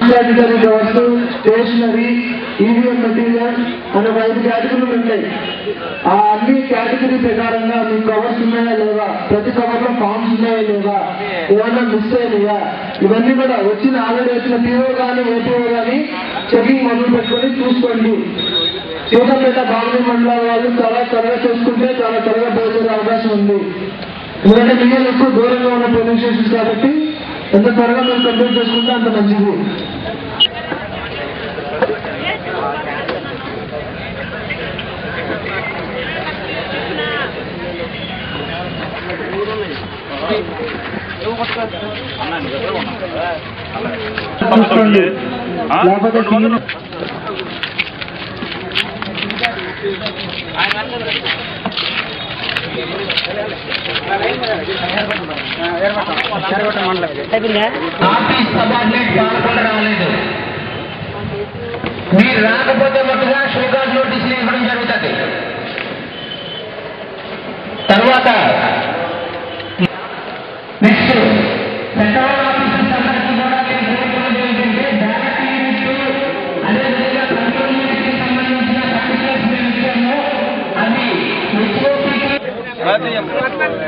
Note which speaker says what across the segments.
Speaker 1: Sanitary covers, stationery, EVM material అనే 5 కేటగిరీలు ఉంటాయి. ఆ అన్ని కేటగిరీ ప్రకారంగా మీకు కవర్స్ ఉన్నాయా లేవా, ప్రతి కవర్ లో ఫార్మ్స్ ఉన్నాయా లేవా, ఏమైనా మిస్ అయినాయా, ఇవన్నీ కూడా ఆల్రెడీ వచ్చిన టీఓ కానీ ఏపీఓ కానీ చెకింగ్ మొదలు పెట్టుకొని చూసుకోండి. సీతంపేట బాగుని మండలాల వాళ్ళు చాలా త్వరగా చేసుకుంటే చాలా త్వరగా పోసే అవకాశం ఉంది. ఎందుకంటే మీరు ఎక్కువ దూరంగా ఉన్న పోలీస్ స్టేషన్స్ కాబట్టి ఎంత త్వరగా మీరు కంప్లీట్ చేసుకుంటే అంత మంచిది.
Speaker 2: మీరు రాకపోతే మొత్తగా షోకాజ్ నోటీసులు ఇవ్వడం జరుగుతుంది. తర్వాత నెక్స్ట్ సెంట్రల్ ఆఫీసర్స్ అందరికీ కూడా ఏంటంటే డైరెక్ట్ యూనిట్ అదేవిధంగా కంట్రోల్ యూనిట్ కి సంబంధించిన ప్రాక్టికల్స్ విషయంలో అది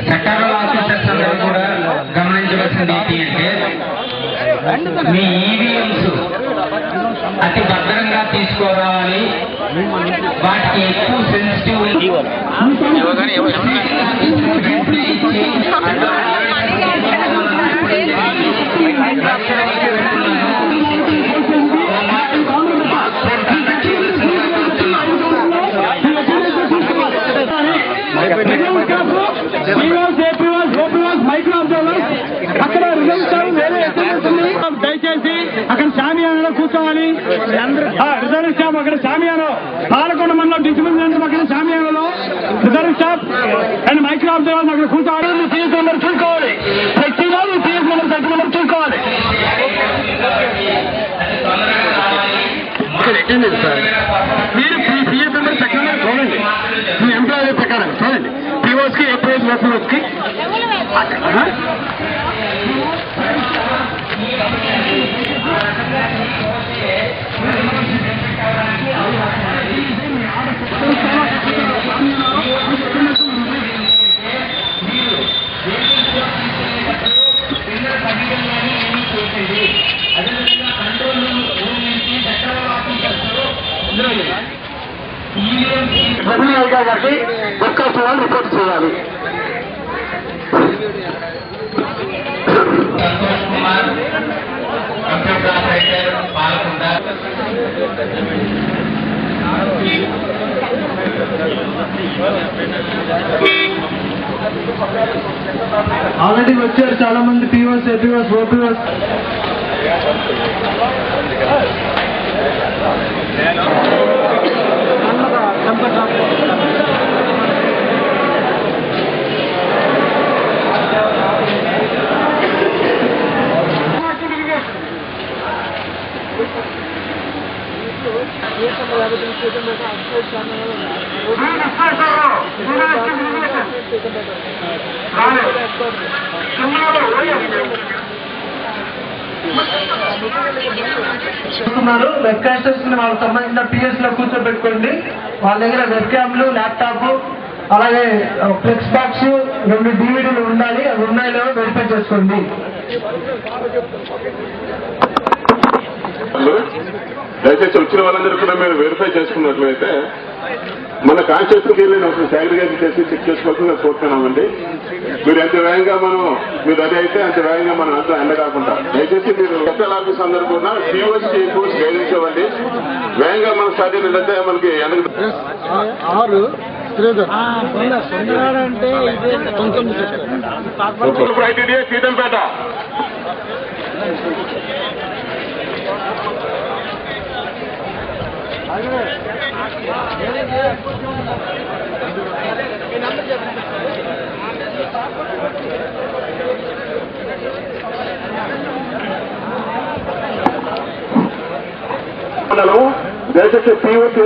Speaker 2: సెంట్రల్ ఆఫీసర్స్ అందరూ కూడా గమనించవలసింది ఏంటి అంటే మీ ఈవీఎంస్ అతి భద్రంగా తీసుకోవాలి. వాటికి ఎక్కువ సెన్సిటివ్
Speaker 3: దయచేసి అక్కడ షామియానాలో కూర్చోవాలి. రిజర్వ్ స్టాఫ్ అక్కడ షామియానో 11 మందిలో డిసిప్లిన్ సెంటర్ అక్కడ షామియానాలో reserve staff and micro observers అక్కడ కూర్చోవాలి. సీఎస్ నెంబర్ చూసుకోవాలి. ప్రతి వాళ్ళు సీఎస్ నెంబర్ సర్టి నెంబర్ చూసుకోవాలి. మీరు సీఎస్ నెంబర్ సెకండ్ చూడండి. మీ ఎంప్లాయీ ప్రకారం చూడండి. పీఓస్ కి ఏపీఎస్ ఓపీఓస్ కి గారికి దరఖాస్తు వాళ్ళు రిపోర్ట్ చేయాలి.
Speaker 2: సంతోష్ కుమార్, కంప్యూటర్ ఆపరేటర్ పాల్గొండ.
Speaker 1: ఆల్రెడీ వచ్చారు చాలా మంది POs, APOs, OPOs. Web casters వాళ్ళకి సంబంధించిన పిఎస్ లో కూర్చోబెట్టుకోండి. వాళ్ళ దగ్గర వెబ్ క్యామ్లు, ల్యాప్టాప్, అలాగే ఫ్లెక్స్ బాక్స్, 2 డివిడీలు ఉండాలి. అవి ఉన్నాయో వెరిఫై చేసుకోండి.
Speaker 4: దయచేసి వచ్చిన వాళ్ళందరూ కూడా మీరు వెరిఫై చేసుకున్నట్లయితే మన కాన్షియస్కి వెళ్ళిన సాగ్రిగేషన్ చేసి చెక్ చేసుకోవాల్సిన కోరుతున్నామండి. మీరు ఎంత వేగంగా మీరు అది అయితే అంత వేగంగా మనం అంతా ఎండ కాకుండా దయచేసి మీరు సెంట్రల్ ఆఫీస్ అందరూ కూడా పీఓస్కి కోర్స్ గైడెన్స్ ఇవ్వండి. వేగంగా మనం స్టార్ట్ అయినట్లయితే మనకి ఐటీడీఏ సీతంపేట దయచేసి పీఓసీ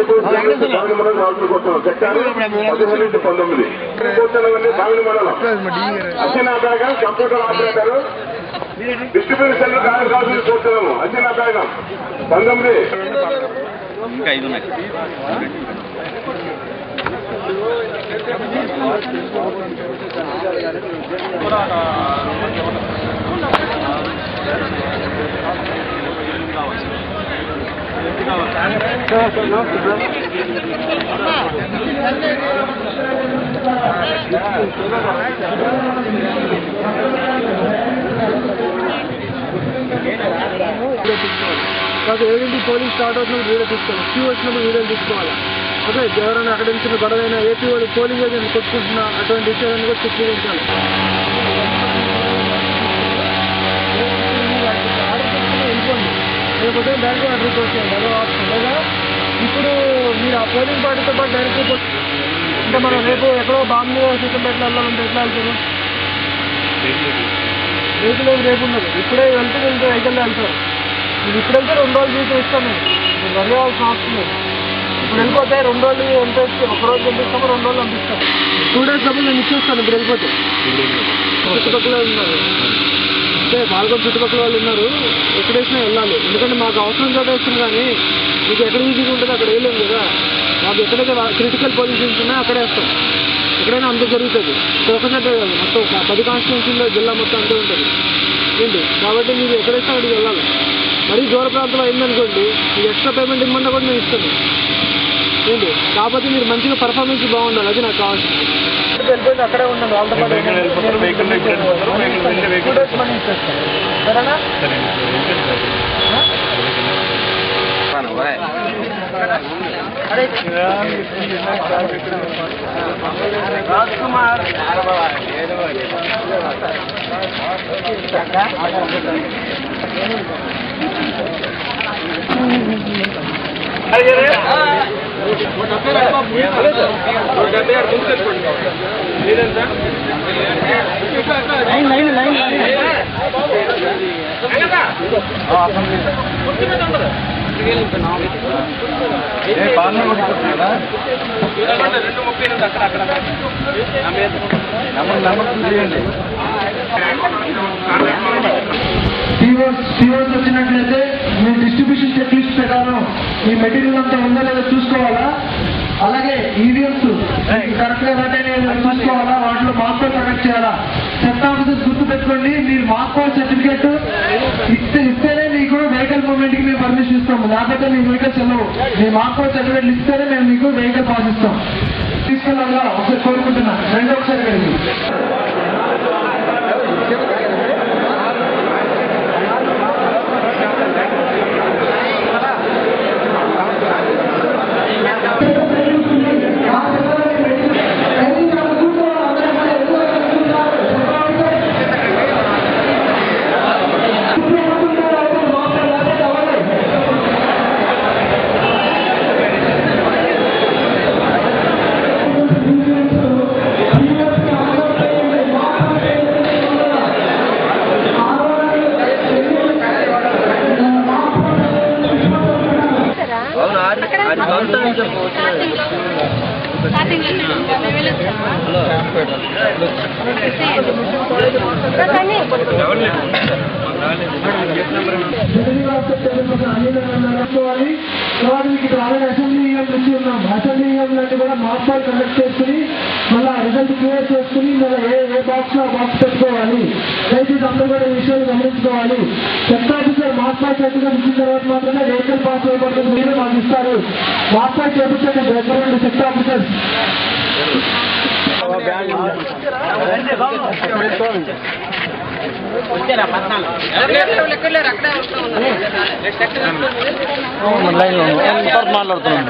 Speaker 4: బావిని మండలం రాజులు కొడుతున్నాం సెక్టారు 15-19 కూర్చున్నవన్నీ బావిని మండలం అచ్చిన Begum computer operator distribution centre రాజులు కూర్చున్నాము అచ్చిన బేగం 19
Speaker 5: ఇంకా 5 ఉన్నాయి.
Speaker 1: కాదు 7 పోలింగ్ స్టార్ట్ అవుతున్నప్పుడు వీడియో తీసుకోవాలి, క్యూ వచ్చినప్పుడు వీడియోలు తీసుకోవాలి. ఓకే, ఎవరైనా అక్కడ నుంచి గొడవైనా ఏపీ వాళ్ళు పోలింగ్ ఏజెంట్ కొట్టుకుంటున్నా అటువంటి విషయాలను కూడా చిత్రీకరించాలి. వెళ్ళిపోండి, లేకపోతే డైరెక్ట్ ఆర్డర్ వచ్చేయండి, అదో ఆప్షన్. లేదా ఇప్పుడు మీరు ఆ పోలింగ్ పార్టీతో పాటు డైరెక్ట్ అంటే మనం రేపు ఎక్కడో బాంబు సిద్ధంపేటలో వెళ్ళాలంటే ఎట్లా వెళ్తారు? రేపు ఉండదు, ఇప్పుడే వెళ్తే వెహికల్లో వెళ్తారు. మీరు ఇప్పుడు వెళ్తే 2 రోజులు జీతం ఇస్తాను, మీరు వెళ్ళవలసిన అవసరం లేదు. ఇప్పుడు వెళ్ళిపోతే 2 రోజులు ఎంత ఇస్తే 1 రోజు పంపిస్తాము, 2 రోజులు పంపిస్తాము. 2 days డబ్బులు నేను ఇచ్చేస్తాను. ఇప్పుడు వెళ్ళిపోతే చుట్టుపక్కల ఉన్నారు, అంటే పాల్గొని చుట్టుపక్కల వాళ్ళు ఉన్నారు, ఎక్కడేసినా వెళ్ళాలి. ఎందుకంటే మాకు అవసరం చోట వేస్తుంది, కానీ మీకు ఎక్కడ ఈజీగా ఉంటుంది అక్కడ వేయలేము కదా. మాకు ఎక్కడైతే క్రిటికల్ పొజిషన్స్ ఉన్నాయో అక్కడే వేస్తాం. ఎక్కడైనా అంత జరుగుతుంది. ఇక్కడ ఒక చోటే కాదు, మొత్తం 10 కాన్స్టిట్యున్సీల్లో జిల్లా మొత్తం అంతే ఉంటుంది ఏంటి. కాబట్టి మీరు ఎక్కడైతే అక్కడికి వెళ్ళాలి. మరీ దూర ప్రాంతంలో అయిందనుకోండి, మీకు ఎక్స్ట్రా పేమెంట్ ఇవ్వమన్నా కూడా నేను ఇస్తాను ఏంటి. కాకపోతే మీరు మంచిగా పర్ఫార్మెన్స్ బాగుండాలి, అది నాకు కావాల్సింది. వెళ్ళిపోయింది అక్కడే ఉన్నాను, వాళ్ళతో పాటు 2 days మనీ ఇచ్చేస్తాను, సరేనా? రాజ్ కుమార్ సిఓస్ వచ్చినట్లయితే మీ డిస్ట్రిబ్యూషన్ చెక్ లిస్ట్ ప్రకారం ఈ మెటీరియల్ అంతా ఉందో లేదో చూసుకోవాలా. అలాగే ఈవీఎంస్ కరెక్ట్ గా చూసుకోవాలా, వాటిలో మార్కులు కనెక్ట్ చేయాలా. చెత్త ఆఫీసర్స్ గుర్తు పెట్టుకోండి, మీరు మార్క్ సర్టిఫికేట్ ఇస్తేనే మీకు వెహికల్ మూవ్మెంట్ కి మేము పర్మిషన్ ఇస్తాము, లేకపోతే మీ వెహికల్స్ వెళ్ళవు. మీ మార్క్ సర్టిఫికేట్లు ఇస్తేనే మేము మీకు వెహికల్ పాస్ ఇస్తాం. తీసుకెళ్ళాలా ఒకసారి కోరుకుంటున్నా, రెండో ఒకసారి కలిగి అసెంబ్లీ కూడా మార్పులు కండక్ట్ చేసుకుని మళ్ళీ రిజల్ట్ క్లియర్ చేసుకుని మళ్ళీ ఏ బాక్స్ లో బాక్స్ పెట్టుకోవాలి. దయచేసి అందరూ కూడా ఈ విషయాలు గమనించుకోవాలి. చెక్ ఆఫీసర్ మార్పులు సర్టిఫికేట్ ఇచ్చిన తర్వాత మాత్రమే వెహికల్ పాస్ అయిపోతుంది, మీరు మాకు ఇస్తారు. మార్పులు చేపించండి దగ్గర చెక్ ఆఫీసర్స్.
Speaker 5: మాట్లాడుతున్నాను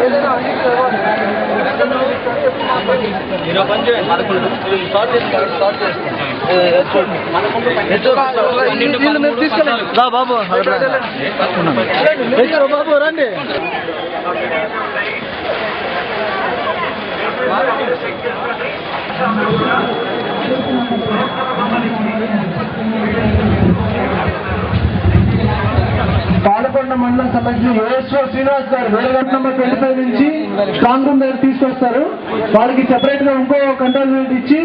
Speaker 1: ఏదైనా బాబు రండి. పాలకొండ మండలం సంబంధించిన యోగేశ్వర శ్రీనివాస్ గారు 2 నెంబర్ 25 నుంచి స్ట్రాంగ్ రూమ్ దగ్గర తీసుకొస్తారు. వాళ్ళకి సెపరేట్ గా ఇంకో కంట్రోల్ యూనిట్ ఇచ్చి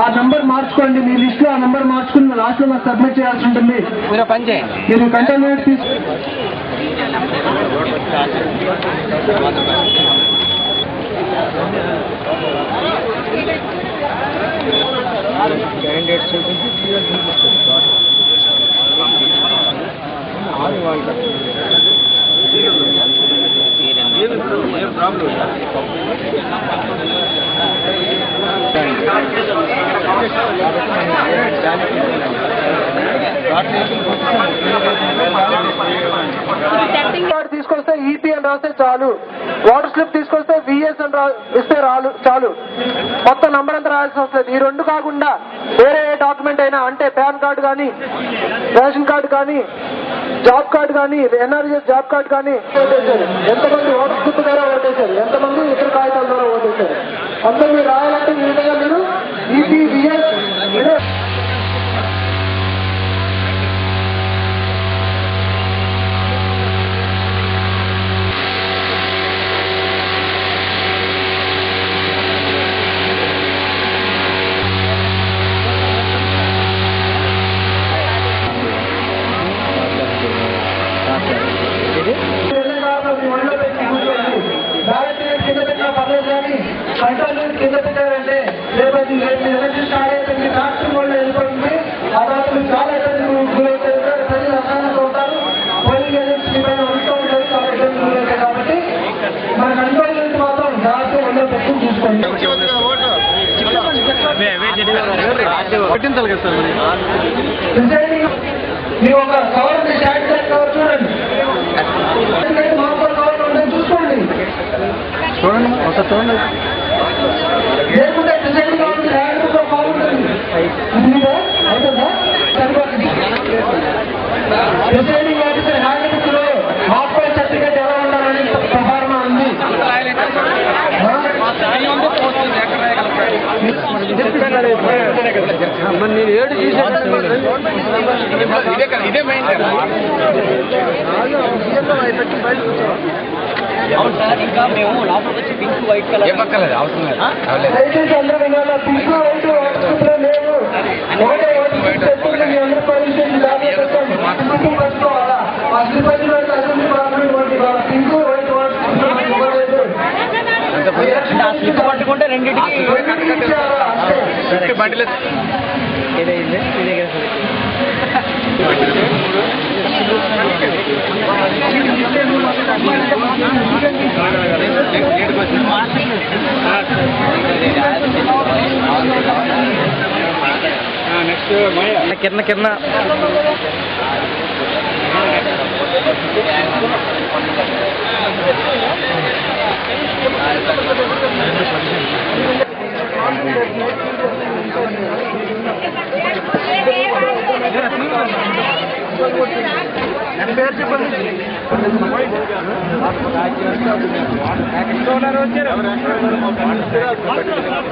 Speaker 1: ఆ నంబర్ మార్చుకోండి. మీ లిస్ట్ లో ఆ నంబర్ మార్చుకుని లాస్ట్ లో మాకు సబ్మిట్ చేయాల్సి ఉంటుంది. మీరు కంట్రోల్ యూనిట్ తీసు తీసుకొస్తే ఈపీ అని రాస్తే చాలు. వాటర్ స్లిప్ తీసుకొస్తే విఎస్ అని ఇస్తే చాలు. మొత్తం నంబర్ అంతా రాయాల్సి వస్తుంది. ఈ 2 కాకుండా వేరే ఏ డాక్యుమెంట్ అయినా, అంటే పాన్ కార్డు కానీ, రేషన్ కార్డు కానీ, జాబ్ కార్డు కానీ, ఎన్ఆర్జీఎస్ జాబ్ కార్డు కానీ ఓటేశారు. ఎంతమంది వాటర్ స్లిప్ ద్వారా ఓటేశారు, ఎంతమంది ఇతర కాగితాల ద్వారా ఓటేశారు, అందరూ మీరు రాయాలంటే ఈ విధంగా మీరు ఈపీ విఎస్ కింద పెట్టిన పర్లేదు కానీ కంట్రోల్ కింద పెట్టారంటే రేపు ఎలక్షన్ స్టార్ట్ అయిపోయింది, ట్రాక్టర్ వాళ్ళు వెళ్ళిపోయింది. ఆ తర్వాత మీరు చాలా ఇబ్బందులు గురవుతారు, ప్రజలు అసహనంగా ఉంటారు, పోలింగ్ ఏజెంట్స్ మీ పైన ఉంటూ ఉంటారు, చాలా ఇబ్బందులు గురవుతాయి. కాబట్టి మన కంట్రోల్ నుంచి మాత్రం జాగ్రత్త ఒళ్ళో పెట్టుకుని చూసుకోండి. మీరు ఒక కవర్ శానిటైజర్ కవర్ చూడండి, మామూలు కవర్ ఉంటే చూసుకోండి. లేకుంటే ప్రెసిడెంట్ కావాలి, ల్యాండ్ బాగుంటుంది. అవుతుందా? సరిపోతుంది. ప్రెసిడెంటింగ్ ఆఫీసర్ హ్యాండ్ బుక్ లో హాస్పిటల్ సర్టిఫికేట్ ఎలా ఉండాలని ప్రధాన ఉంది. నేను 7 ఇదే మెయిన్.
Speaker 2: అవును సార్, ఇంకా మేము లోపలికి వచ్చి పింక్ వైట్ కలర్ ఏమక్కర్లేదు, అవసరం లేదు.
Speaker 1: దయచేసి అందరూ వినాలా, పింక్ వైట్ వాట్సాప్లో లేవు. ఒకటే వాట్సాప్ మీ అందరూ పరిస్థితి కట్టుకోవాలా. ఆ శ్రీపతి వాళ్ళు అసెంబ్లీ పార్లమెంట్ వంటి పింక్ వైట్
Speaker 2: స్లిప్ పట్టుకుంటే రెండింటికి
Speaker 1: బండిలో
Speaker 3: నెక్స్ట్ కింద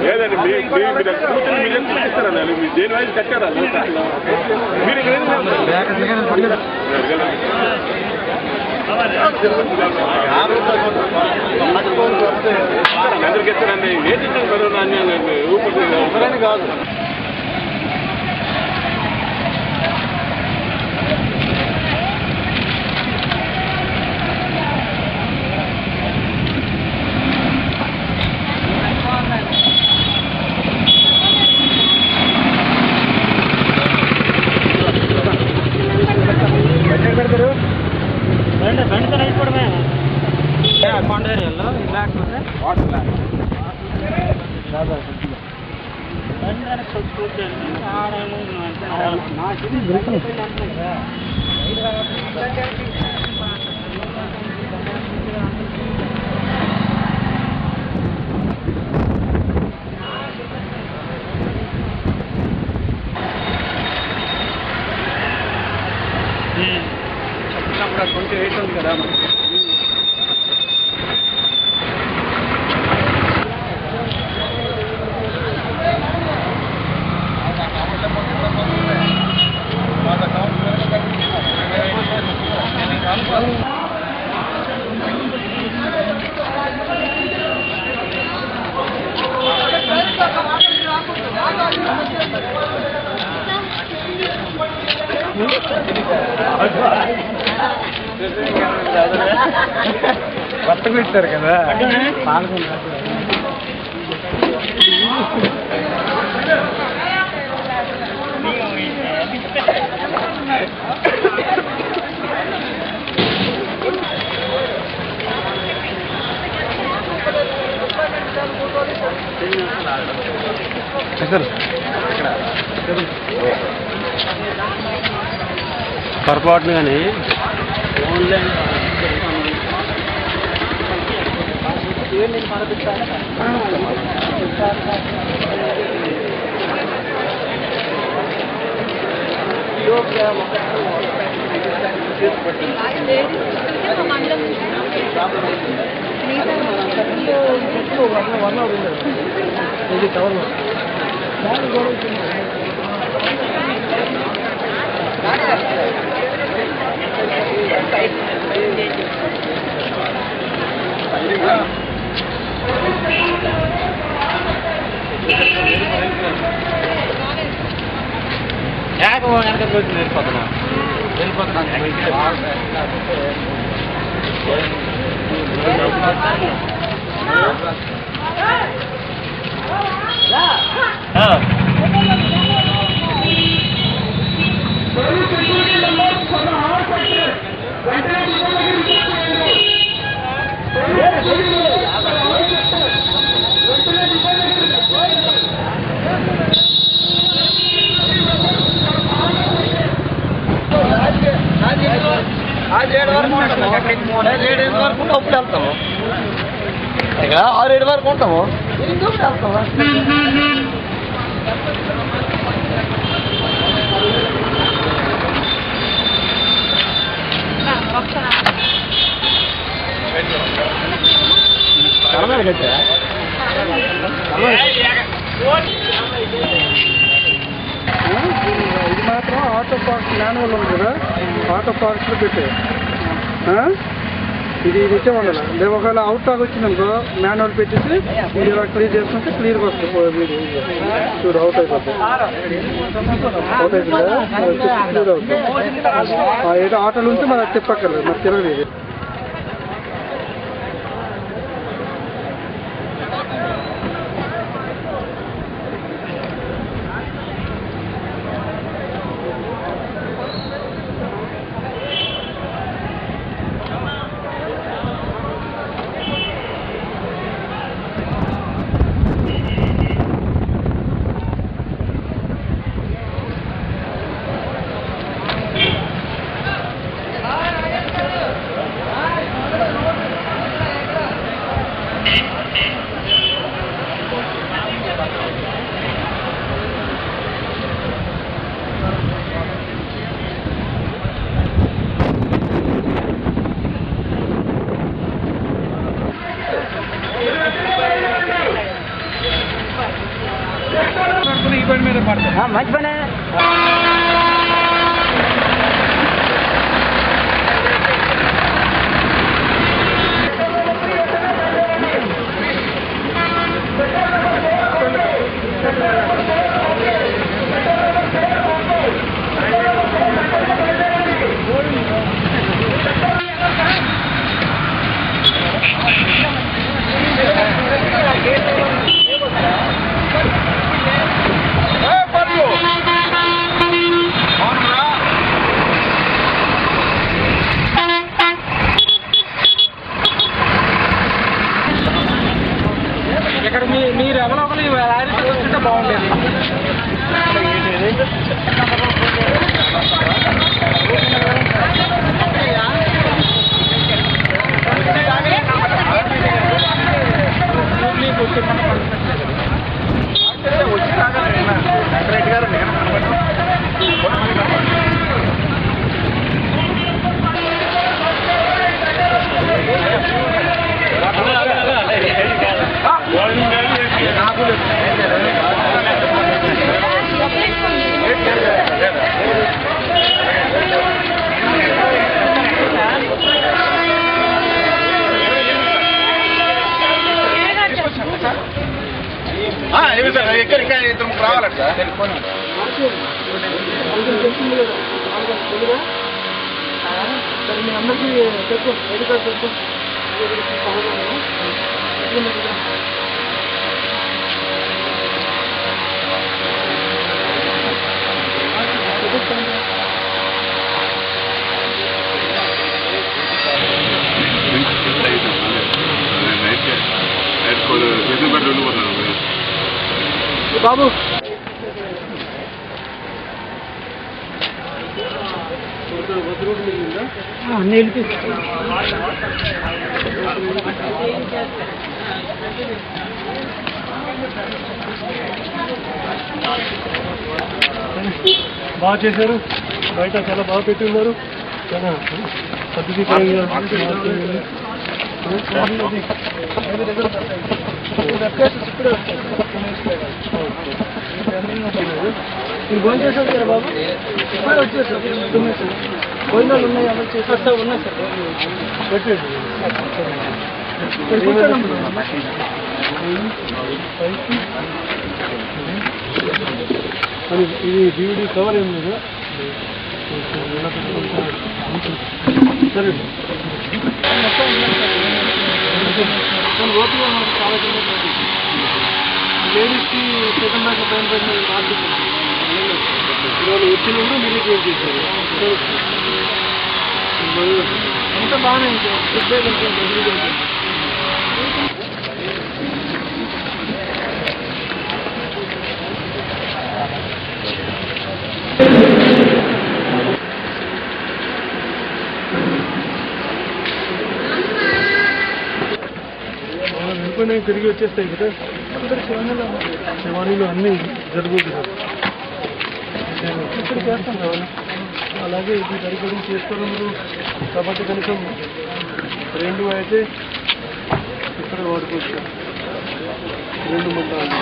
Speaker 4: లేదండి, మీరు చూపిస్తారా? మీరు దేని వైపు కట్టారా? మీరు అందరికి ఇస్తారండి. నేర్చుకుంటారు ఊపిరి కాదు.
Speaker 3: అప్పుడు 28 ఉంది కదా మనకి. కొత్త పెట్టారు కదా పొరపాటును కానీ ఆన్లైన్ ఇది టవర్ వెళ్ళిపోతున్నా आज 7 వరకు వెళ్తాము ఇక 6-7 వరకు ఉంటాము ఇది మాత్రం ఆటో పార్క్స్ మాన్యువల్ ఉంది కదా ఆటో పార్క్స్లో పెట్టే ఇది ఇచ్చే ఉండాలి లేదు ఒకవేళ అవుట్ టాక్ వచ్చిందనుకో మాన్యువల్ పెట్టేసి మీరు ఇలా క్లియర్ చేసుకుంటే క్లియర్గా వస్తుంది మీరు చూడు అవుట్ అయిపోతుంది అవుట్ అవుతుందా క్లియర్ అవుతుంది ఏదో ఆటోలు ఉంటే మరి అది చెప్పక్కర్లేదు మరి తిరగలేదు
Speaker 1: అందరికీ చెప్పు ఎదుగు చెప్పు బాబు నీళ్ళు
Speaker 3: బాగా చేశారు, బయట చాలా బాగా పెట్టి ఉన్నారు, చాలా పద్ధతిపరంగా
Speaker 1: మీరు భోజనం చేశారు కదా బాబు, ఇప్పుడే వచ్చేసారు భోజనాలు ఉన్నాయి అమలు చేసేస్తా ఉన్నాయి సార్ పెట్టండి
Speaker 3: ఇది DVD కవర్ ఏం లేదు సరే
Speaker 1: ఓపిక మనకు చాలా లేడీస్కి సెకండ్ దాకా పైన పైన
Speaker 3: వాళ్ళు వచ్చినప్పుడు మీరు క్లియర్ చేశారు,
Speaker 1: అంతా బాగానే ఉంటుంది.
Speaker 3: వెళ్ళిపోయినాయి తిరిగి వచ్చేస్తాయి కదా, శివానీలో అన్నీ జరుగుతుంది కదా,
Speaker 1: ఇక్కడ చేస్తాం కావాలి.
Speaker 3: అలాగే ఇది సరిపడి చేసుకోవడం మీరు కాబట్టి కనీసం రెండు అయితే ఇక్కడ వాడుకోవచ్చు, రెండు మందాలు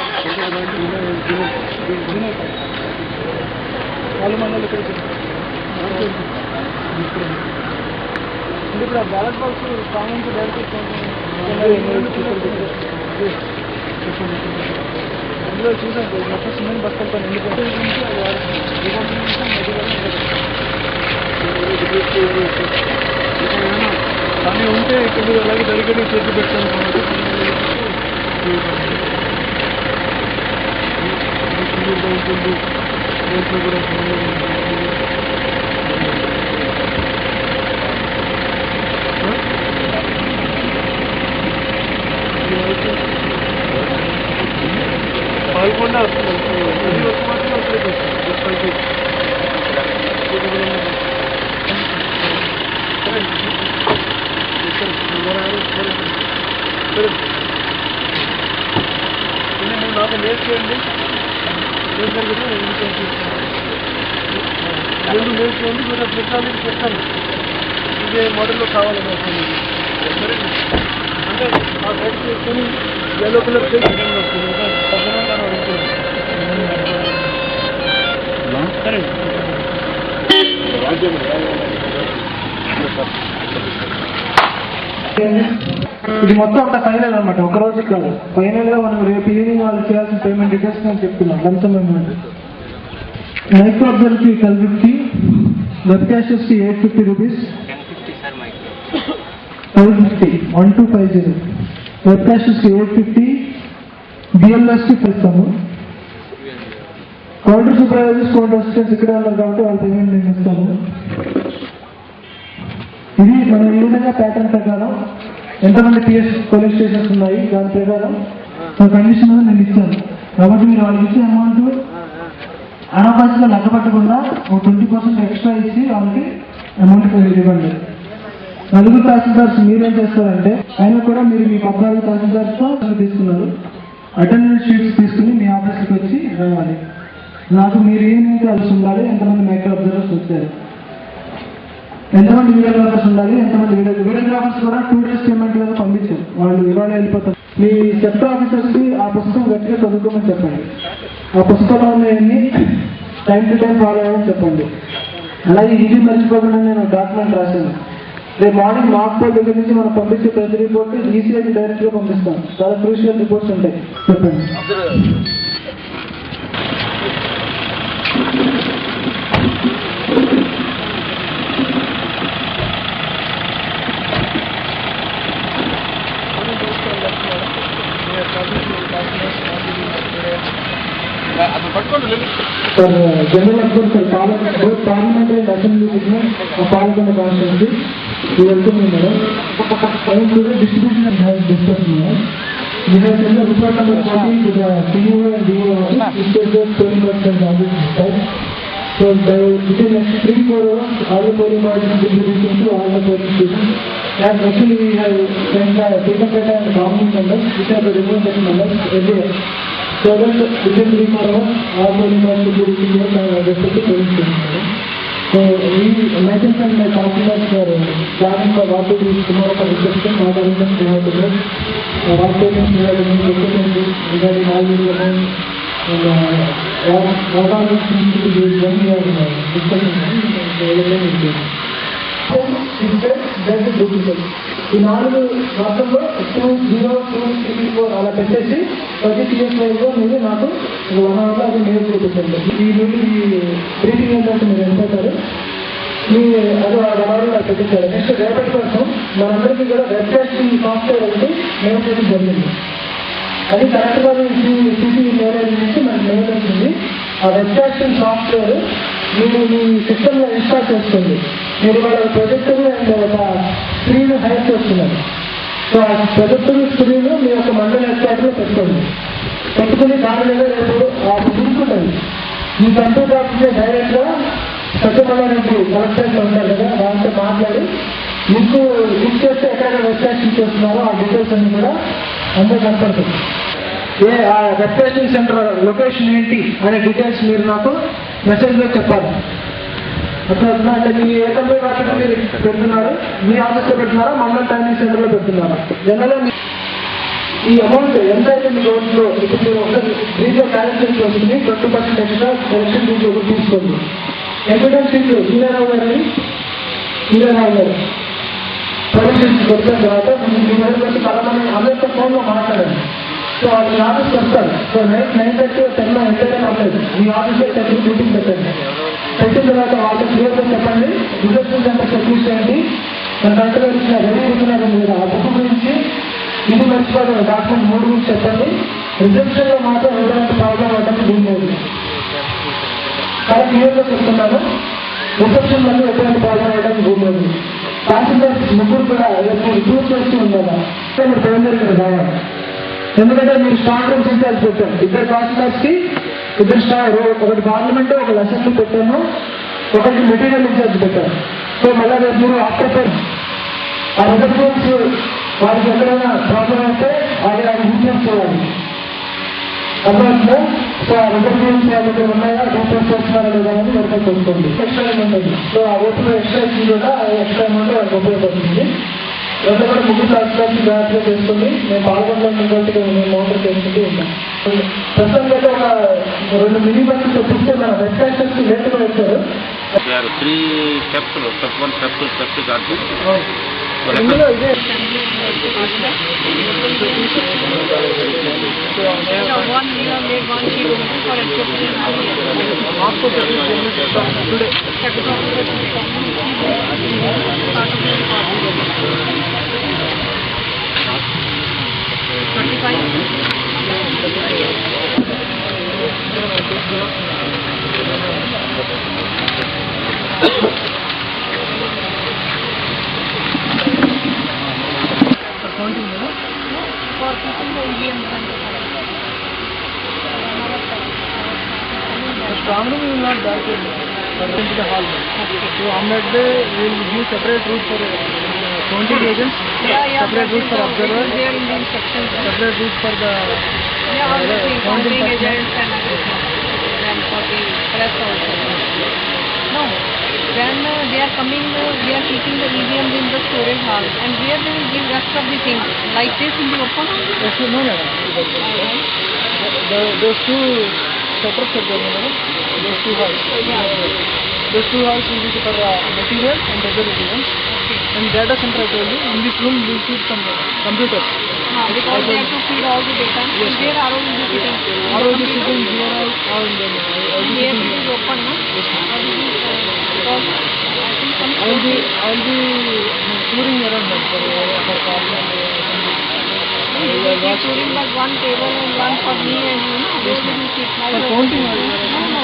Speaker 1: వాళ్ళు మండలి ఇక్కడ ఇప్పుడు ఆ బ్యాలెట్ బాక్స్ కామెంట్ డైరెక్ట్ అందులో చూసాం మొత్తం సిమెంట్ బస్తాలు పని ఎందుకంటే
Speaker 3: కానీ ఉంటే ఇక్కడ మీరు అలాగే డెలికేట్గా చేసి పెట్టాను కాబట్టి ఉంటుంది, రేట్లు కూడా పాల్గొండ అది ఒక మాత్రం అక్కడికి వస్తుంది. నాకు మేలు చేయండి, రెండు మేలు చేయండి, మీరు టెక్నాలజీ చెప్తాను ఇదే మోడల్లో కావాలని వస్తుంది. అంటే ఆ సైడ్ చేసుకొని ఎల్లో కలర్ వస్తుంది, సరే
Speaker 1: ఇది మొత్తం అంత ఫైనల్ అనమాట, ఒక రోజు కాదు. ఫైనల్ గా మనం రేపు ఈవినింగ్ వాళ్ళు చేయాల్సిన పేమెంట్ డీటెయిల్స్ నేను చెప్తున్నాను. లంచం అమౌంట్ మైక్రో అబ్జర్వ్కి 1250, వెబ్ క్యాషెస్ కి 850 రూపీస్, 1250 1250, వెబ్ క్యాషెస్ కి 850, బిఎల్ఎస్ కి ఇస్తాము. కౌంటర్ సూపర్వైజర్స్ కౌంటర్ అసిస్టెంట్స్ ఇక్కడే ఉన్నారు కాబట్టి వాళ్ళ పేమెంట్ నేను ఇస్తాము. ఇది మనం ఈ విధంగా ప్యాటర్న్ ప్రకారం ఎంతమంది పిఎస్ పోలీస్ స్టేషన్స్ ఉన్నాయి దాని ప్రకారం కండిషన్ నేను ఇచ్చాను. కాబట్టి మీరు వాళ్ళకి ఇచ్చే అమౌంట్ అనవసరంగా లెక్కపట్టకుండా ఒక 20% ఎక్స్ట్రా ఇచ్చి వాళ్ళకి అమౌంట్ ఇవ్వండి. 4 తహసీల్దార్స్ మీరేం చేస్తారంటే అయినా కూడా మీరు మీ 14 తహసీల్దార్స్తో తీసుకున్నారు, అటెండెన్స్ షీట్స్ తీసుకుని మీ ఆఫీస్కి వచ్చి రావాలి. నాకు మీరు ఏమేమి కలిసి ఉండాలి, ఎంతమంది మైక్రో అబ్జర్వర్స్ వచ్చారు, ఎంతమంది వీడియోగ్రాఫర్స్ ఉండాలి, ఎంతమంది వీడియోగ్రాఫర్స్ కూడా 2 days పేమెంట్ మీద పంపించారు, వాళ్ళు ఇవాళ వెళ్ళిపోతారు. మీ సెక్టర్ ఆఫీసర్స్ కి ఆ పుస్తకం గట్టిగా చదువుకోమని చెప్పండి, ఆ పుస్తకంలో ఉన్నాయన్ని టైం టు టైం ఫాలో అయ్యని చెప్పండి. అలాగే ఇది మర్చిపోకుండా నేను డాక్యుమెంట్ రాశాను. రేపు మార్నింగ్ మాక్ పోల్ దగ్గర నుంచి మనం పంపించే ప్రతి రిపోర్ట్ ఈసీఐకి డైరెక్ట్ గా పంపిస్తాం. చాలా క్రూషియల్ రిపోర్ట్స్ ఉంటాయి, చెప్పండి. for general affairs for both parliament and assembly business of Palakanda constituency. We welcome you, madam. And today distribution has discussed, madam. We have sent a report number 14 to the CEO and DO office, which is the 20% of this dispatch. So within next 3-4 hours, all the polling margins will be reaching to all the polling stations. And actually we have sent the Tekapeta and government members, which are the representative members earlier. So that within 3-4 hours, all polling margins will be reaching here and respective polling stations. So myself and my councillors are planning for what to do tomorrow for reception, what arrangements we have to make, what payments we have to make, regarding all these amounts, and what are the things to do when we are discussing everything. That is difficult. ఈ 4 రాష్ట్రంలో 2, 0, 2, 3, 4 అలా పెట్టేసి ప్రతి టీఎస్ఐలో మీరు నాకు 1 అవర్లో అది mail చూపించండి. ఈ బ్రీఫింగ్ ఏంటంటే మీరు ఎంతారు మీ అది 1 అవర్లో పెట్టించారు. నెక్స్ట్ రేపటి కోసం మనందరికీ కూడా వెబ్కాస్టింగ్ సాఫ్ట్వేర్ ఒకటి మెయిల్ చేయడం జరిగింది. అది కరెక్ట్గా సిసి మెయిల్ నుంచి మనకు మెయిల్ వచ్చింది. ఆ వెబ్కాస్టింగ్ సాఫ్ట్వేర్ మీరు మీ సిస్టంలో ఇన్స్టాల్ చేసుకోండి. మీరు వాళ్ళ ప్రొజెక్టర్ అండ్ ఒక స్క్రీన్ హైర్ చేస్తున్నారు. సో ఆ ప్రొజెక్టర్ స్క్రీన్ మీ యొక్క మండల వెబ్సైట్లో పెట్టుకోండి. పెట్టుకుని దాని మీద రేపు తీసుకుంటుంది. మీ కంప్యూటర్ ఆఫీస్లో డైరెక్ట్గా సత్యనారాయణ కలెక్టర్లో ఉంటారు కదా, దాంతో మాట్లాడి మీకు లింక్ చేస్తే ఎక్కడెక్కడ వెబ్సైట్ చేస్తున్నారో ఆ డీటెయిల్స్ అన్ని కూడా అందరూ కనపడుతుంది. ఆ వెబ్కాస్టింగ్ సెంటర్ లొకేషన్ ఏంటి అనే డీటెయిల్స్ మీరు నాకు మెసేజ్లో చెప్పాలి. అట్లా అంటే మీ ఏ కంపెనీ వాటిలో మీరు పెడుతున్నారు, మీ ఆఫీస్లో పెడుతున్నారా, మండల ట్రైనింగ్ సెంటర్లో పెడుతున్నారా? జనరల్గా ఈ అమౌంట్ ఎంత అయితే మీ రోజులో ఇప్పుడు మీరు ఒక దీంట్లో క్యాలిక్యులేషన్ వస్తుంది. 20% ఎక్స్ట్రా ఎలక్షన్ దీంట్లో ఒకటి తీసుకోండి. ఎవిడెన్స్ సీట్లు సీనియరావు గారు పర్మిషన్స్ వచ్చిన తర్వాత మీ దగ్గర వచ్చి పదకొండు అందరితో ఫోన్లో మాట్లాడండి. సో అది మీ ఆఫీస్కి వస్తారు. సో నైట్ 9:30 10లో ఎంతైనా అవ్వలేదు. మీ ఆఫీస్లో 10 మీటింగ్ పెట్టండి. పెట్టిన తర్వాత వాళ్ళకి క్లియర్గా చెప్పండి రిజర్వేషన్ సెంటర్ చెక్లిస్ట్ ఏంటి, మన కరెక్ట్గా ఇచ్చిన రెడీ అవుతున్నారు మీరు ఆ బుక్ గురించి, ఇది మర్చిపోవడం డాక్యుమెంట్ 3 గురించి చెప్పండి. రిజర్వేషన్లో మాత్రం ఎవరైనా ప్రాబ్లం అవ్వడానికి వీల్లేదు. చాలా క్లియర్గా చెప్తున్నాను, రిజర్వేషన్ వల్ల ఎటువంటి ప్రాబ్లం అవ్వడానికి వీల్లేదు. ప్యాసింజర్స్ ముగ్గురు కూడా ప్రూవ్ చేస్తూ ఉండాలి. మీరు బయలుదేరి కావాలి. ఎందుకంటే మీరు స్టాక్ రూమ్స్ ఇన్ఛార్జ్ పెట్టారు. 2 ప్యాసింజర్స్ కి 2 స్టార్, ఒకటి పార్లమెంట్, ఒకటి అసెంబ్లీ పెట్టాము, ఒకరికి మెటీరియల్ ఇన్ఛార్జ్ పెట్టారు. సో మళ్ళీ రేపు మీరు ఆఫ్టర్ ఆ రిజర్వేషన్స్ వారికి ఎక్కడైనా ప్రాబ్లం అయితే అది ఇన్ఛార్జ్ చేయాలి. అర్థమైందా? సో ఆ రిజర్వేషన్స్ వాళ్ళకి ఉన్నాయా, రీప్లేస్ చేస్తున్నారా లేదా అని వెరిఫై చేసుకోండి. ఎక్స్ట్రా ఉంటుంది. సో ఆ ఓట్లు ఎక్స్ట్రా ఇచ్చింది కూడా ఎక్స్ట్రా అమౌంట్ వాళ్ళకి ఉపయోగపడుతుంది. రెండు కూడా ముగ్గురు రాష్ట్రానికి జాగ్రత్తగా చేసుకోండి. మేము పాల్గొనడానికి ఇంకోటిగా మేము మోటర్ చేసుకుంటూ ఉంటాం. ప్రస్తుతానికి అయితే ఒక 2 మినీ బస్సులు తెప్పిస్తే మన వెబ్సైట్స్కి లేట్గా వచ్చారు.
Speaker 5: 3 steps, step 1, step 2, step 3 కాదు.
Speaker 1: ఇందులో ఇదే strong room will not back into the hall. So on that day we will give separate route for counting agents, separate route for observers,
Speaker 6: there in the instructions.
Speaker 1: separate route for the
Speaker 6: Counting agents and everything. Then for the press also. No. When they are coming, they are keeping the EVMs in the storage hall, and where they will give rest of the things like this in the open.
Speaker 1: Yes, no, no. Those 2 separate madam. Those 2 halls. Those 2 halls will be for material and other events. And data center I told you, in this room we will keep some computers.
Speaker 6: Because they have to feed all the data.
Speaker 1: Yes.
Speaker 6: Where RO will be sitting?
Speaker 1: RO will be sitting here or in the
Speaker 6: Here it is open, no?
Speaker 1: Yes,
Speaker 6: Or it is, because I think some
Speaker 1: I will be touring around for parliament.
Speaker 6: No, You will keep touring but one table and one for me and you know, where will you keep?
Speaker 3: For counting only.
Speaker 6: No,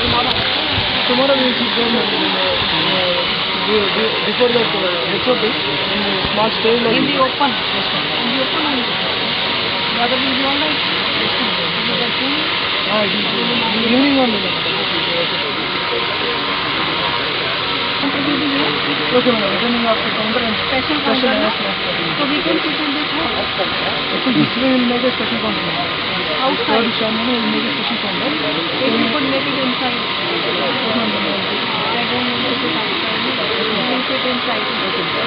Speaker 6: tomorrow.
Speaker 3: Tomorrow we will keep them before the HOP in the small stage.
Speaker 6: In the open. In the open only. The other will be all right.
Speaker 3: Evening only. Okay, madam. Returning after counter and
Speaker 6: Special counter, no? So we can sit in this hall.
Speaker 3: actually this way we will make a special counter.
Speaker 6: Outside.
Speaker 3: This Shami will make a special counter.
Speaker 6: If you could make it inside. I don't want to sit outside. We will sit inside.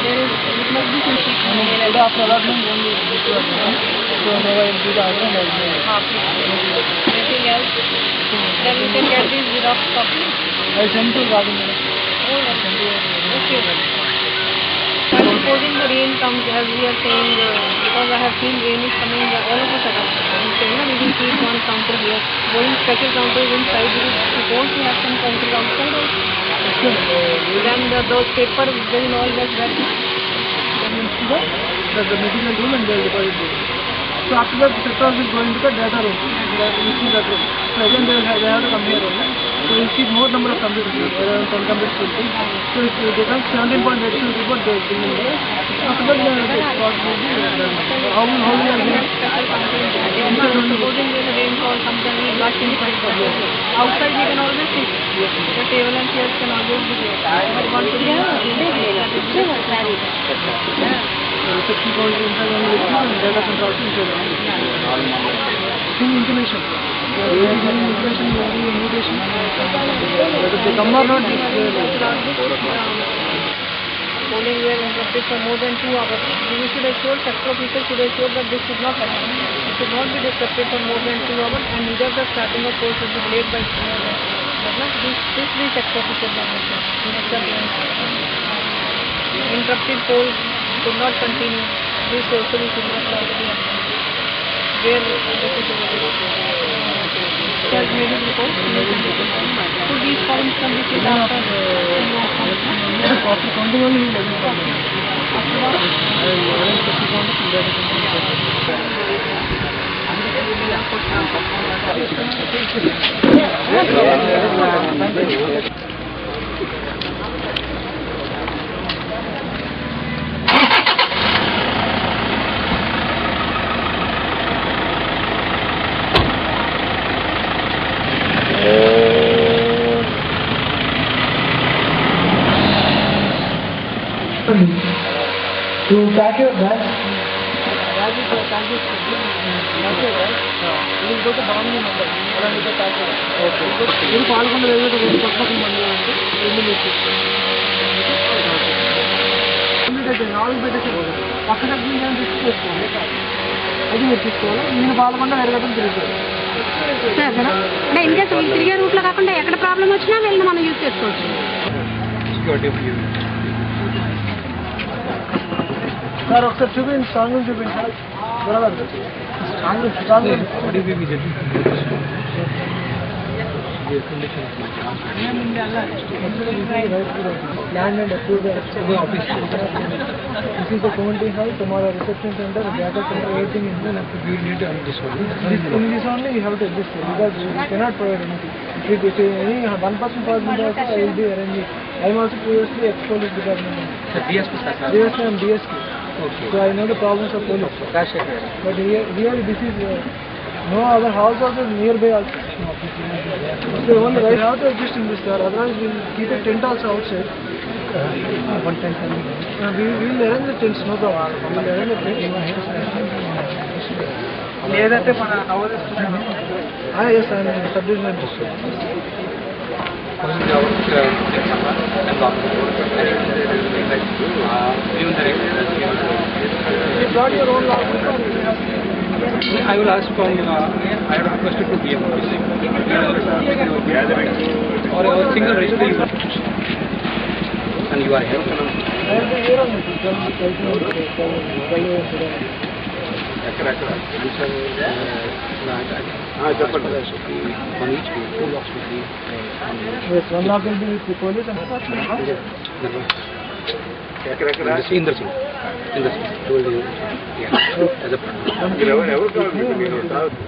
Speaker 6: There is, it must be some seat.
Speaker 3: Today after allotment only this was done. So now I will do the other and
Speaker 6: Anything else? Then we can get these Xerox copies.
Speaker 3: I will send to Radhi madam.
Speaker 6: Okay. So supposing the rain comes as we are saying, because I have seen rain is coming all of a sudden. I'm saying we will keep one counter here. Going special counters inside, we will suppose to have some counter outside also. Then those paper will all get wet.
Speaker 3: Then we'll see the material room and they will deposit it. So after that the sectors will go into the data room. We see that room. So again they have to come here only. So we'll see more number of computers here. Around 10 computers will be. So if they come 17.82 report they will bring in there. After that the spot will be done. How we are here?
Speaker 6: Supposing when the rainfall comes then we rush inside. Outside we can always sit. The table and chairs can always be there. But once we
Speaker 3: Reception calls inside only and data center also inside. Thing intimation. Information will be invitation. Whether they come or not,
Speaker 6: polling were interrupted for more than 2 hours. We should assure, sector people should assure that this should not happen. It should not be disrupted for more than 2 hours and neither the starting of poll should be delayed by 2 hours. This the sector should not happen. Interrupted poll should not continue. This also we should not allow to be happening. Where this is has made it report. So these points can be filled after
Speaker 3: after counting only we will
Speaker 1: to pack your bag.
Speaker 3: మీరు పాల్గొన్న పక్కన మంది అంటే రెండు మీరు నాలుగు పెట్టేసి పక్క దగ్గర తీసుకోవాలి అది మీరు తీసుకోవాలి నేను పాల్గొన్న వేరే దగ్గర తిరుగుతారు
Speaker 7: అంటే ఇన్ కేసు వీళ్ళు తిరిగే రూట్లో కాకుండా ఎక్కడ ప్రాబ్లం వచ్చినా వీళ్ళని మనం యూజ్ చేసుకోవచ్చు.
Speaker 3: సార్ ఒకసారి చూపించండి స్ట్రాంగ్ చూపించాలి బరాబర్ strong land and approve the office. This is the counting hall, tomorrow reception center, data center, everything is done. We need to understand. In this only you have to adjust because you cannot provide anything. If any 1% possibility also, I will be arranging. I am also previously ex-police department. DSP sir. DSP and DSP. Okay. So I know the problems of police. But here this is no other house also nearby also. So only I have to adjust in this car. Otherwise we will keep a tent also outside. One tent. We will arrange the tents, no problem. We will arrange the tents. లేదంటే మన house yes, I am sub-division. You brought your own logbook or you have?
Speaker 8: I will ask from, I have requested to DM or a single registry and you are here.
Speaker 3: I will be here on this. Yes, one log will be with the police and
Speaker 4: ఎక్కడెక్కడ
Speaker 8: Inder Singh. Told you. Yeah. As a friend.
Speaker 4: మీరు ఎవరు కావాలి మీకు? నేను రావచ్చు.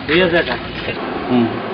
Speaker 5: Yes, sir.